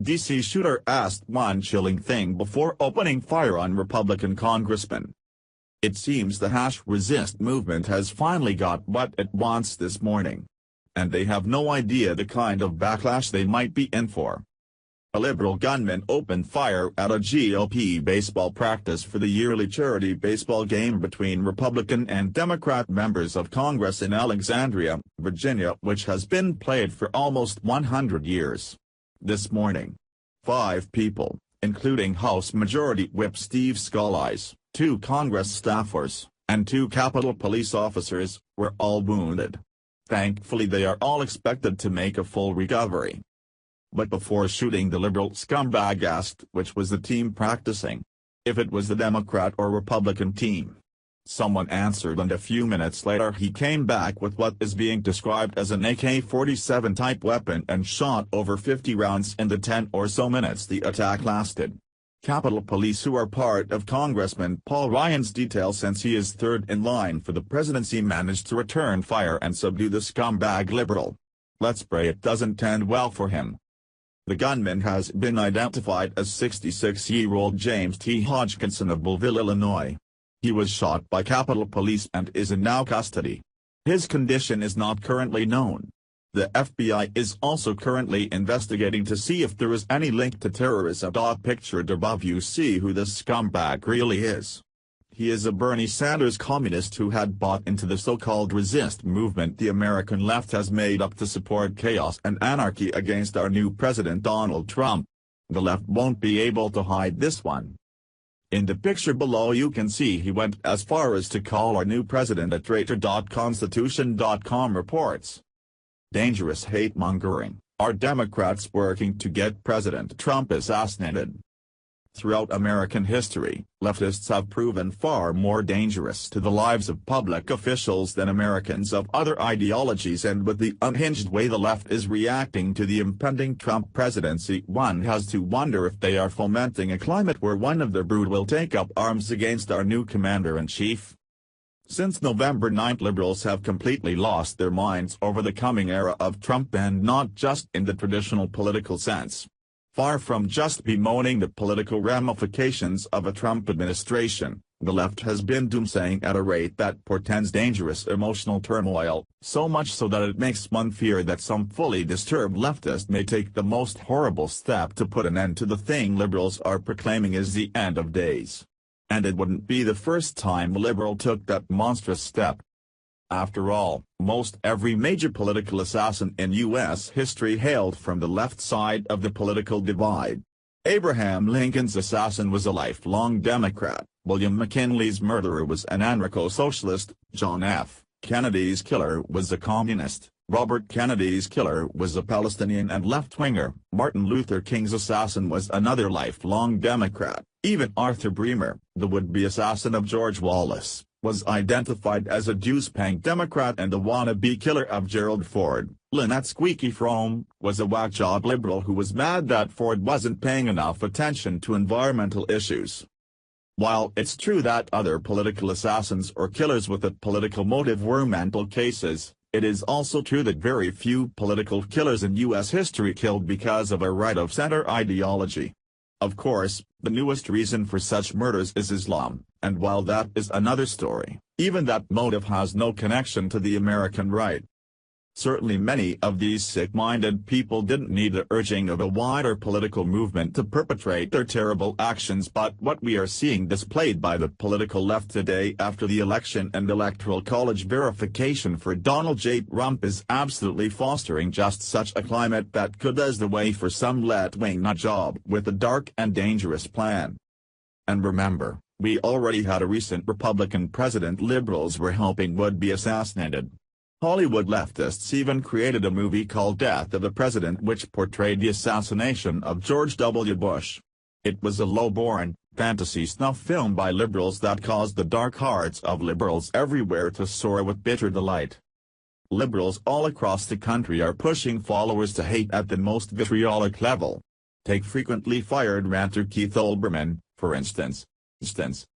D.C. shooter asked one chilling thing before opening fire on Republican congressman. It seems the #resist movement has finally got what it wants this morning. And they have no idea the kind of backlash they might be in for. A liberal gunman opened fire at a GOP baseball practice for the yearly charity baseball game between Republican and Democrat members of Congress in Alexandria, Virginia, which has been played for almost 100 years. This morning, 5 people, including House Majority Whip Steve Scalise, 2 Congress staffers, and 2 Capitol Police officers, were all wounded. Thankfully they are all expected to make a full recovery. But before shooting, the Liberal Scumbag asked which was the team practicing. If it was the Democrat or Republican team. Someone answered, and a few minutes later he came back with what is being described as an AK-47 type weapon and shot over 50 rounds in the 10 or so minutes the attack lasted. Capitol Police, who are part of Congressman Paul Ryan's detail since he is third in line for the presidency, managed to return fire and subdue the scumbag liberal. Let's pray it doesn't end well for him. The gunman has been identified as 66-year-old James T. Hodgkinson of Belleville, Illinois. He was shot by Capitol Police and is in now custody. His condition is not currently known. The FBI is also currently investigating to see if there is any link to terrorism. Pictured above you see who this scumbag really is. He is a Bernie Sanders communist who had bought into the so-called resist movement the American left has made up to support chaos and anarchy against our new president Donald Trump. The left won't be able to hide this one. In the picture below you can see he went as far as to call our new president a traitor. Constitution.com reports. Dangerous hate-mongering, are Democrats working to get President Trump assassinated? Throughout American history, leftists have proven far more dangerous to the lives of public officials than Americans of other ideologies, and with the unhinged way the left is reacting to the impending Trump presidency, one has to wonder if they are fomenting a climate where one of their brood will take up arms against our new commander-in-chief. Since November 9, liberals have completely lost their minds over the coming era of Trump, and not just in the traditional political sense. Far from just bemoaning the political ramifications of a Trump administration, the left has been doomsaying at a rate that portends dangerous emotional turmoil, so much so that it makes one fear that some fully disturbed leftist may take the most horrible step to put an end to the thing liberals are proclaiming is the end of days. And it wouldn't be the first time a liberal took that monstrous step. After all, most every major political assassin in U.S. history hailed from the left side of the political divide. Abraham Lincoln's assassin was a lifelong Democrat, William McKinley's murderer was an anarcho-socialist, John F. Kennedy's killer was a communist, Robert Kennedy's killer was a Palestinian and left-winger, Martin Luther King's assassin was another lifelong Democrat, even Arthur Bremer, the would-be assassin of George Wallace, was identified as a dues-paying Democrat, and the wannabe killer of Gerald Ford, Lynette Squeaky Fromme, was a whack-job liberal who was mad that Ford wasn't paying enough attention to environmental issues. While it's true that other political assassins or killers with a political motive were mental cases, it is also true that very few political killers in U.S. history killed because of a right-of-center ideology. Of course, the newest reason for such murders is Islam, and while that is another story, even that motive has no connection to the American right. Certainly many of these sick-minded people didn't need the urging of a wider political movement to perpetrate their terrible actions, but what we are seeing displayed by the political left today after the election and electoral college verification for Donald J. Trump is absolutely fostering just such a climate that could as the way for some left-wing nut job with a dark and dangerous plan. And remember, we already had a recent Republican president liberals were hoping would be assassinated. Hollywood leftists even created a movie called Death of the President which portrayed the assassination of George W. Bush. It was a low-born, fantasy snuff film by liberals that caused the dark hearts of liberals everywhere to soar with bitter delight. Liberals all across the country are pushing followers to hate at the most vitriolic level. Take frequently fired ranter Keith Olbermann, for instance.